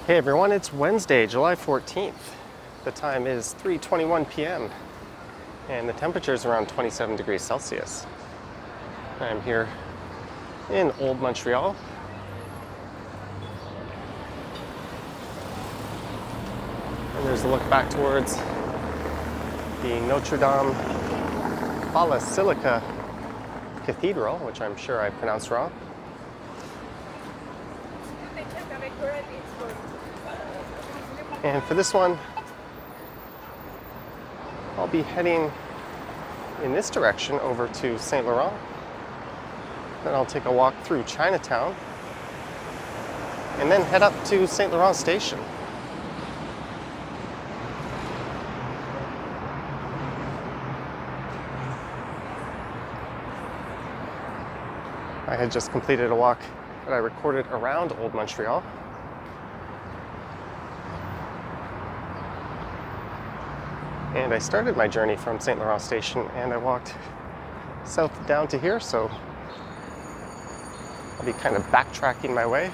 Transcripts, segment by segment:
Hey everyone, it's Wednesday, July 14th. The time is 3:21 p.m. and the temperature is around 27 degrees Celsius. I'm here in Old Montreal. And there's a look back towards the Notre-Dame Basilica Cathedral, which I'm sure I pronounced wrong. And for this one, I'll be heading in this direction over to Saint-Laurent. Then I'll take a walk through Chinatown and then head up to Saint-Laurent Station. I had just completed a walk that I recorded around Old Montreal. And I started my journey from Saint-Laurent Station and I walked south down to here, so I'll be kind of backtracking my way.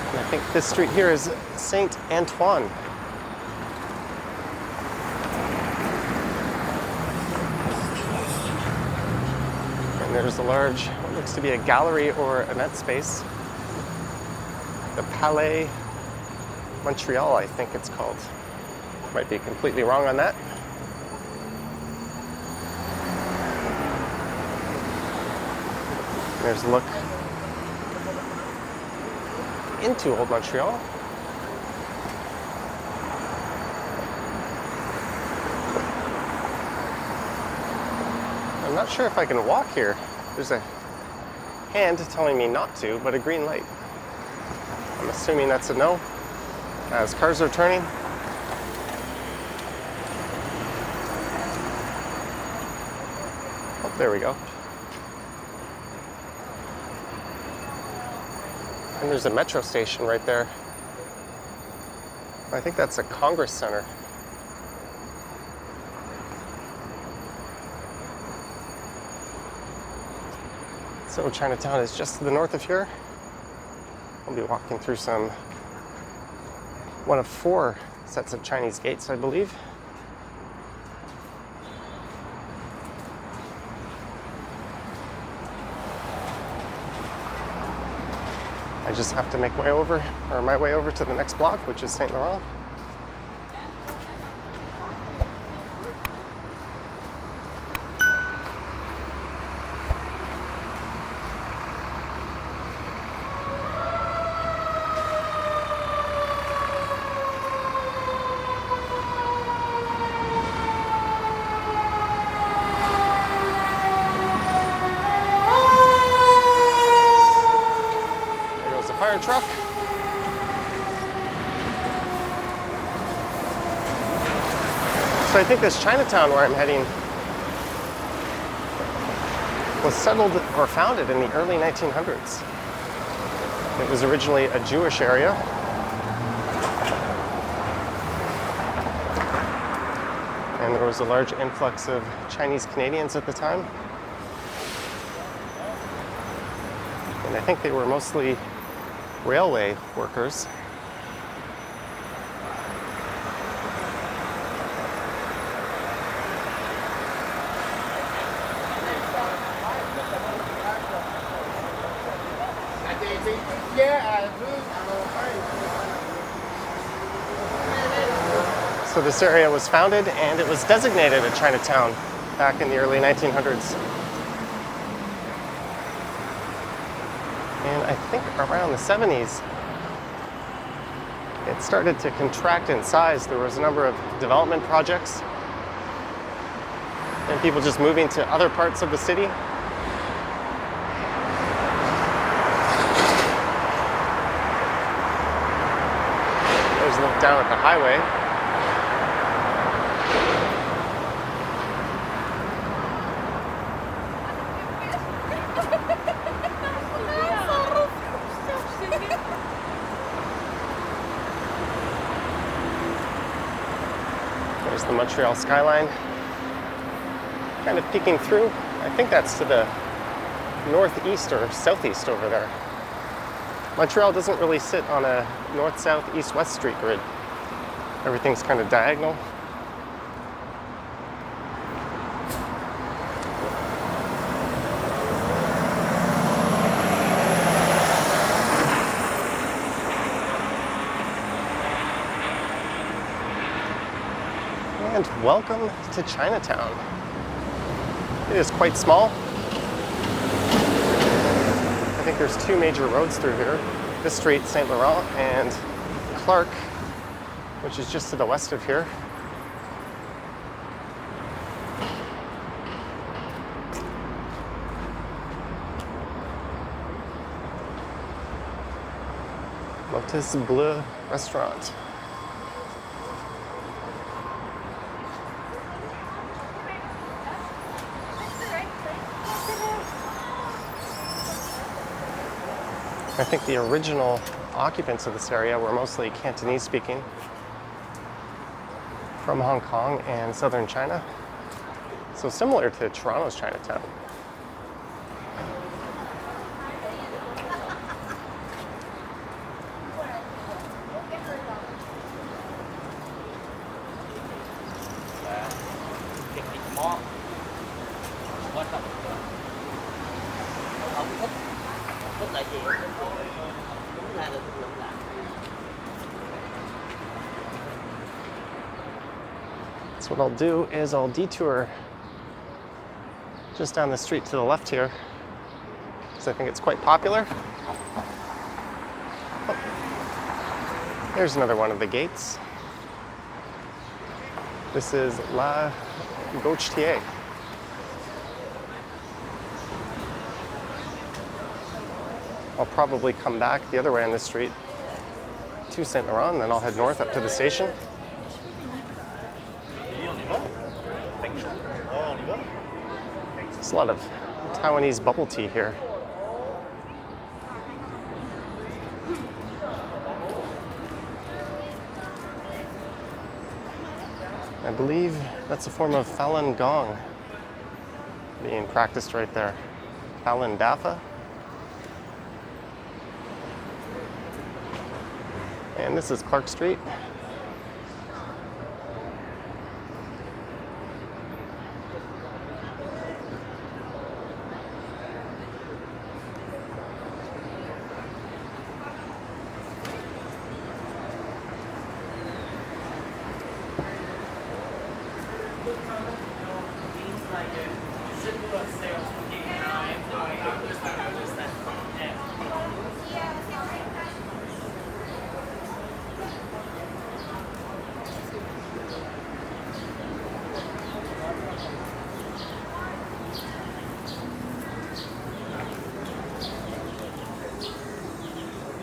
And I think this street here is Saint-Antoine. And there's a large, what looks to be a gallery or event space. The Palais Montreal, I think it's called. Might be completely wrong on that. There's a look into Old Montreal. I'm not sure if I can walk here. There's a hand telling me not to, but a green light. I'm assuming that's a no, as cars are turning. Oh, there we go. And there's a metro station right there. I think that's a Congress Center. So Chinatown is just to the north of here. I'll be walking through one of 4 sets of Chinese gates, I believe. I just have to make my way over to the next block, which is Saint-Laurent. Fire truck. So I think this Chinatown where I'm heading was settled or founded in the early 1900s. It was originally a Jewish area. And there was a large influx of Chinese Canadians at the time. And I think they were mostly railway workers. So this area was founded and it was designated a Chinatown back in the early 1900s. And I think around the 70s, it started to contract in size. There was a number of development projects and people just moving to other parts of the city. There's a look down at the highway. There's the Montreal skyline, kind of peeking through. I think that's to the northeast or southeast over there. Montreal doesn't really sit on a north, south, east, west street grid. Everything's kind of diagonal. And welcome to Chinatown. It is quite small. I think there's two major roads through here. This street, Saint-Laurent, and Clark, which is just to the west of here. Lotus Bleu restaurant. I think the original occupants of this area were mostly Cantonese speaking from Hong Kong and southern China. So similar to Toronto's Chinatown. So what I'll do is I'll detour just down the street to the left here, because I think it's quite popular. Oh, there's another one of the gates. This is La Gauchetière. I'll probably come back the other way on this street to Saint-Laurent, and then I'll head north up to the station. There's a lot of Taiwanese bubble tea here. I believe that's a form of Falun Gong being practiced right there. Falun Dafa. And this is Clark Street.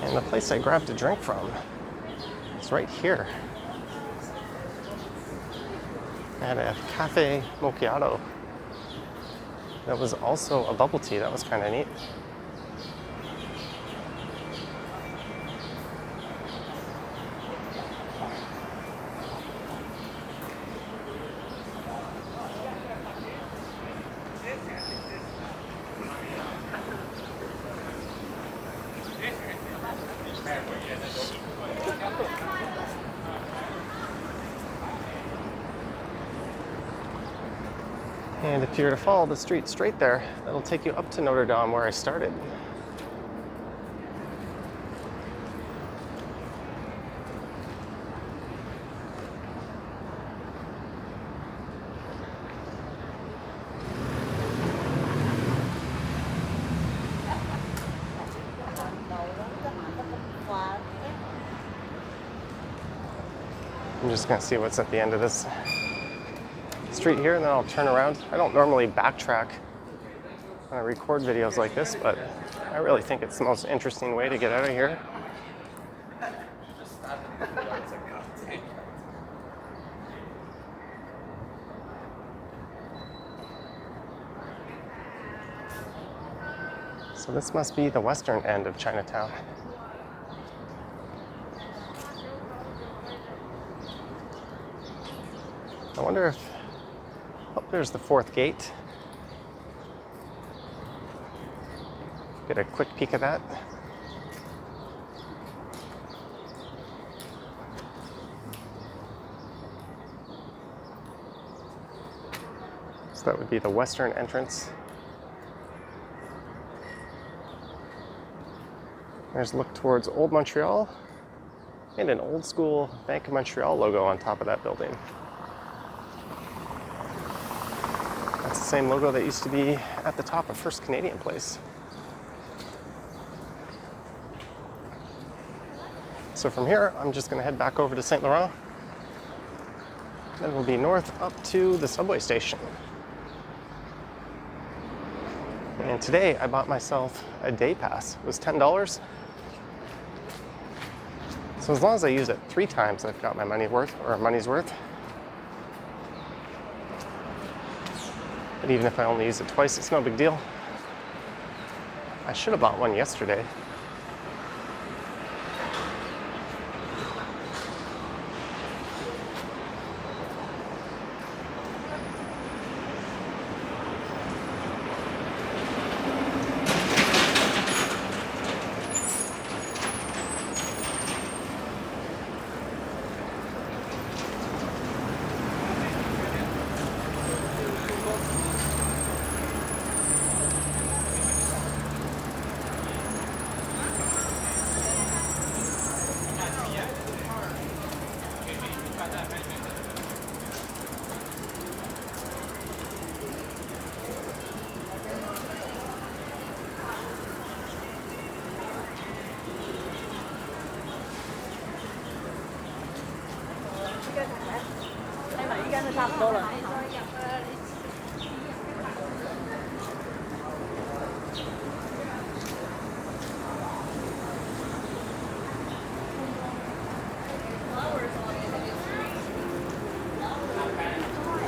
And the place I grabbed a drink from is right here. I had a cafe macchiato that was also a bubble tea. That was kind of neat. And if you were to follow the street straight there, that'll take you up to Notre-Dame where I started. I'm just gonna see what's at the end of this street here, and then I'll turn around. I don't normally backtrack when I record videos like this, but I really think it's the most interesting way to get out of here. So this must be the western end of Chinatown. I wonder if, oh, there's the fourth gate. Get a quick peek at that. So that would be the western entrance. There's a look towards Old Montreal and an old school Bank of Montreal logo on top of that building. That's the same logo that used to be at the top of First Canadian Place. So from here, I'm just gonna head back over to Saint-Laurent. Then we'll be north up to the subway station. And today I bought myself a day pass. It was $10. So as long as I use it 3 times, I've got my money's worth. But even if I only use it twice, it's no big deal. I should have bought one yesterday.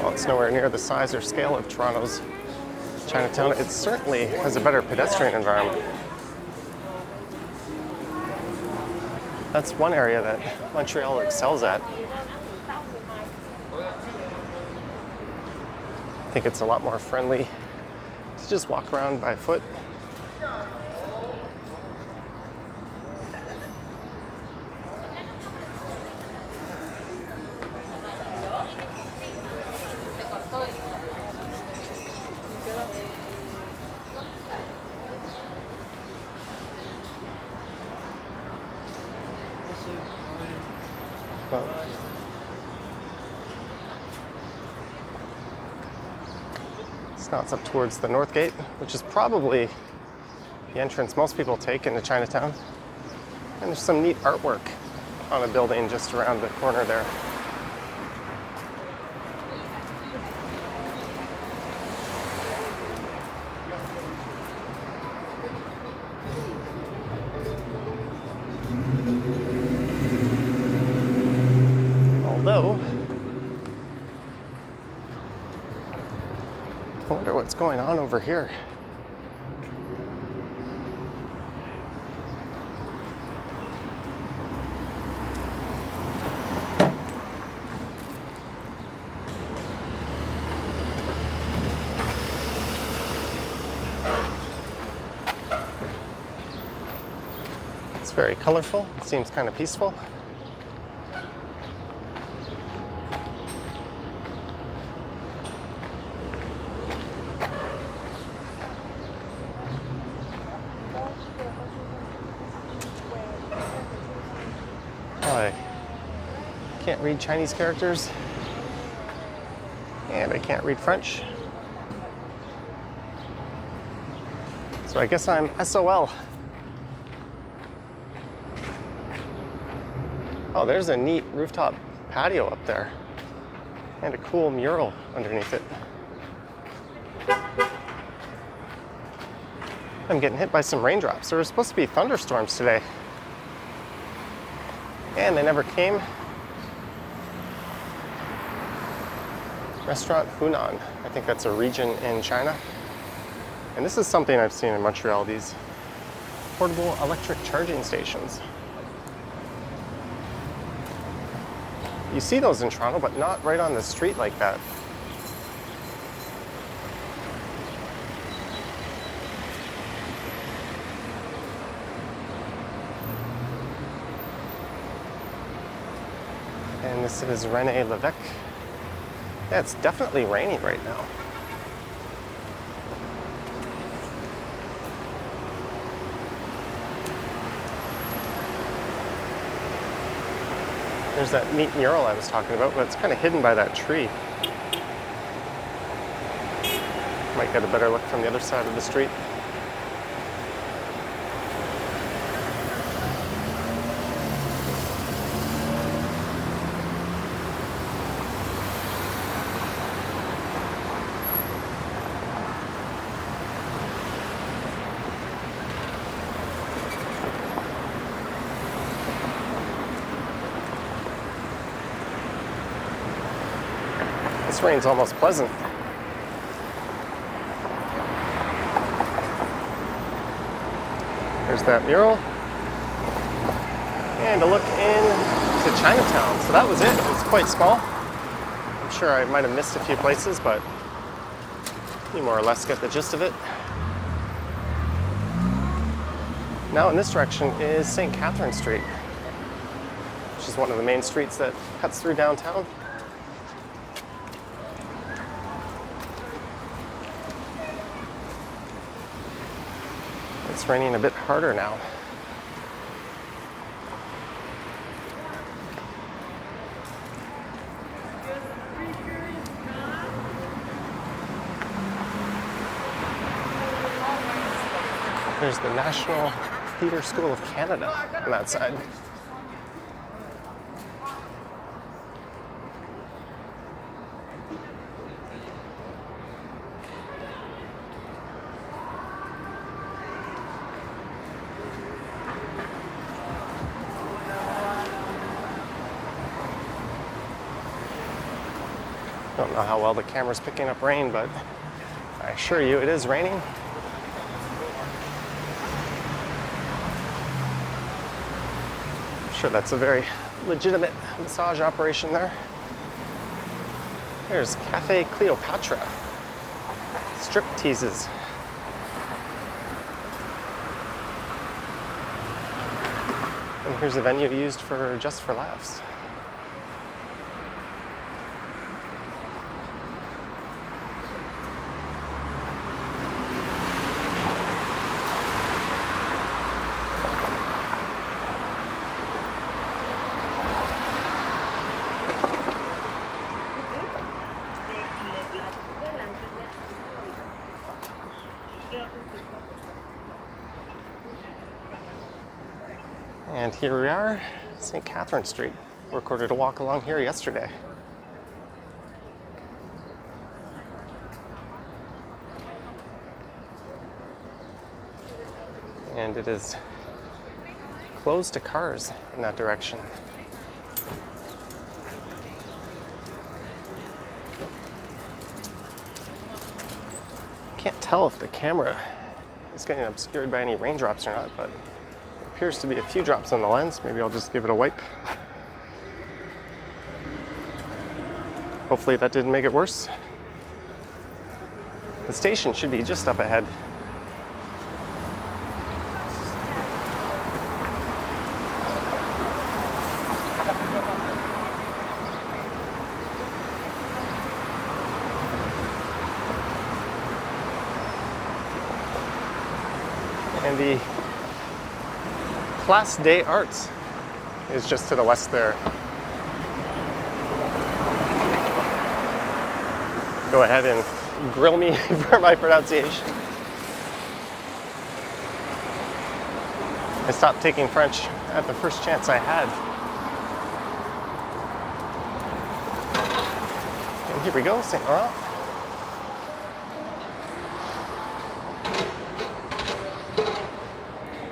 Well, it's nowhere near the size or scale of Toronto's Chinatown. It certainly has a better pedestrian environment. That's one area that Montreal excels at. I think it's a lot more friendly to just walk around by foot. Now it's up towards the North Gate, which is probably the entrance most people take into Chinatown. And there's some neat artwork on a building just around the corner there. Although, I wonder what's going on over here. It's very colorful. It seems kind of peaceful. I can't read Chinese characters, and I can't read French. So I guess I'm SOL. Oh, there's a neat rooftop patio up there, and a cool mural underneath it. I'm getting hit by some raindrops. There were supposed to be thunderstorms today, and they never came. Restaurant Hunan. I think that's a region in China. And this is something I've seen in Montreal, these portable electric charging stations. You see those in Toronto, but not right on the street like that. And this is René Lévesque. Yeah, it's definitely raining right now. There's that neat mural I was talking about, but it's kind of hidden by that tree. Might get a better look from the other side of the street. This rain's almost pleasant. There's that mural. And a look into Chinatown. So that was it. It was quite small. I'm sure I might have missed a few places, but you more or less get the gist of it. Now in this direction is St. Catherine Street, which is one of the main streets that cuts through downtown. It's raining a bit harder now. There's the National Theatre School of Canada on that side. Don't know how well the camera's picking up rain, but I assure you it is raining. I'm sure that's a very legitimate massage operation there. There's Cafe Cleopatra. Strip teases. And here's a venue used for Just for Laughs. And here we are, St. Catherine Street. Recorded a walk along here yesterday. And it is closed to cars in that direction. Can't tell if the camera is getting obscured by any raindrops or not, but appears to be a few drops on the lens. Maybe I'll just give it a wipe. Hopefully that didn't make it worse. The station should be just up ahead. And the Place des Arts is just to the west there. Go ahead and grill me for my pronunciation. I stopped taking French at the first chance I had. And here we go, Saint-Laurent.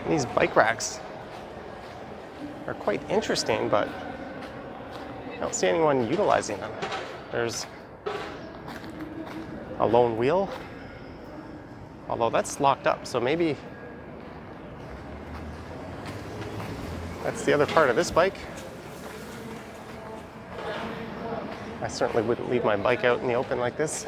These bike racks are quite interesting, but I don't see anyone utilizing them. There's a lone wheel, although that's locked up, so maybe that's the other part of this bike. I certainly wouldn't leave my bike out in the open like this.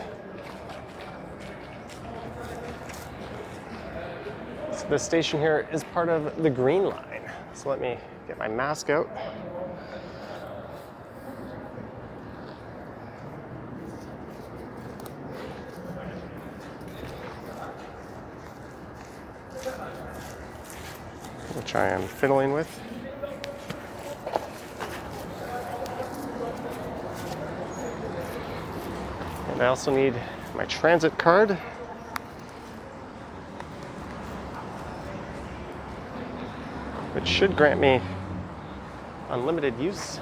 So the station here is part of the Green Line. So let me get my mask out. which I am fiddling with. And I also need my transit card. Which should grant me unlimited use.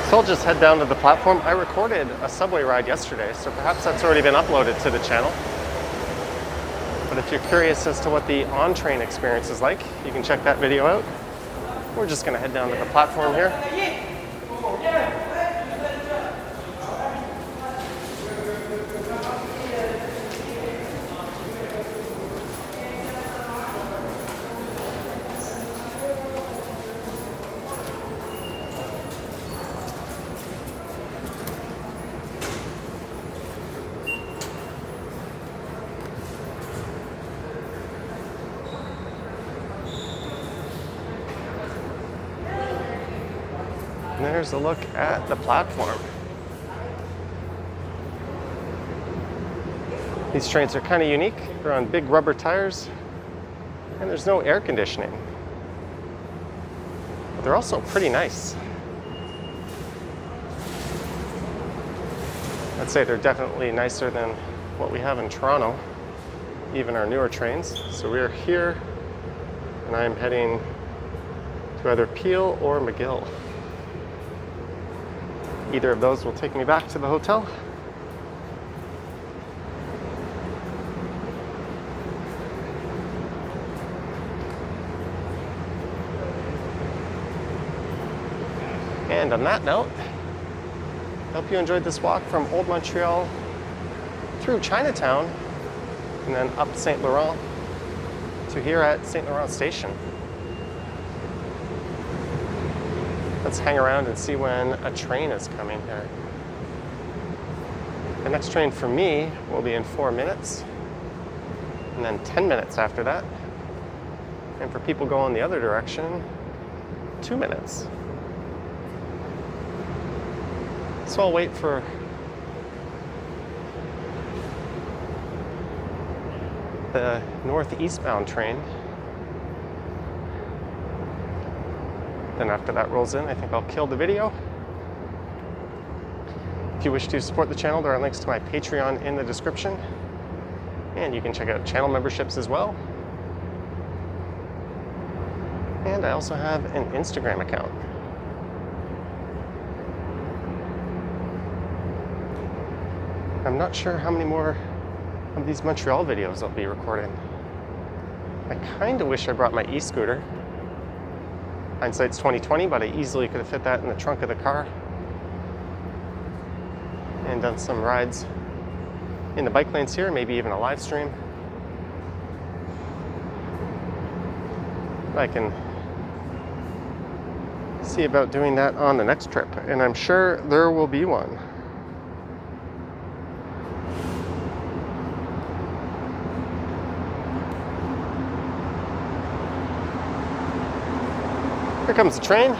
So I'll just head down to the platform. I recorded a subway ride yesterday, so perhaps that's already been uploaded to the channel. But if you're curious as to what the on-train experience is like, you can check that video out. We're just gonna head down to the platform here. And there's a look at the platform. These trains are kind of unique. They're on big rubber tires, and there's no air conditioning. But they're also pretty nice. I'd say they're definitely nicer than what we have in Toronto, even our newer trains. So we are here, and I am heading to either Peel or McGill. Either of those will take me back to the hotel. And on that note, I hope you enjoyed this walk from Old Montreal through Chinatown and then up Saint-Laurent to here at Saint-Laurent Station. Let's hang around and see when a train is coming here. The next train for me will be in 4 minutes, and then 10 minutes after that. And for people going the other direction, 2 minutes. So I'll wait for the northeastbound train. Then after that rolls in, I think I'll kill the video. If you wish to support the channel, there are links to my Patreon in the description. And you can check out channel memberships as well. And I also have an Instagram account. I'm not sure how many more of these Montreal videos I'll be recording. I kind of wish I brought my e-scooter. Hindsight's 2020, but I easily could have fit that in the trunk of the car and done some rides in the bike lanes here, maybe even a live stream. I can see about doing that on the next trip, and I'm sure there will be one. Here comes the train.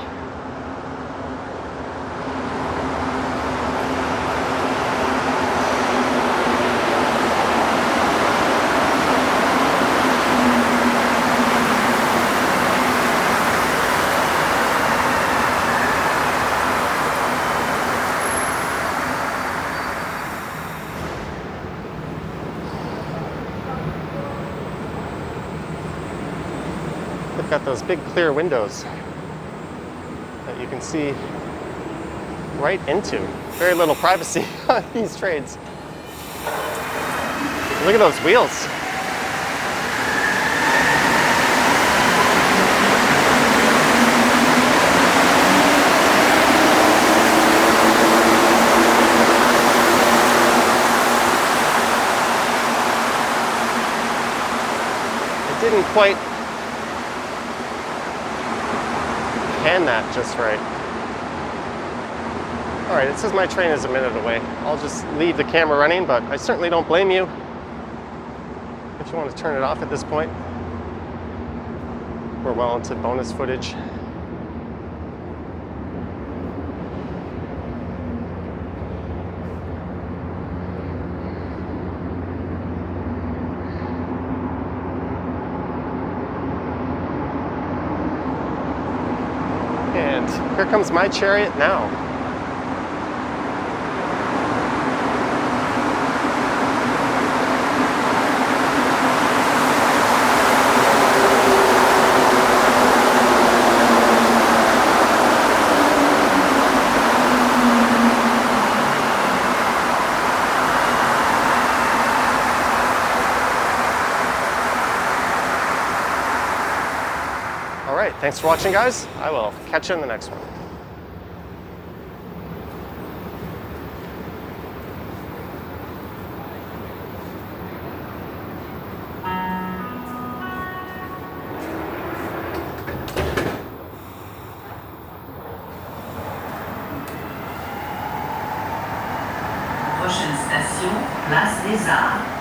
They've got those big clear windows that you can see right into. Very little privacy on these trains. Look at those wheels. It didn't quite pan that just right. All right, it says my train is a minute away. I'll just leave the camera running, but I certainly don't blame you if you want to turn it off at this point. We're well into bonus footage. Here comes my chariot now. All right, thanks for watching, guys. I will catch you in the next one. Prochaine station, place des Arts.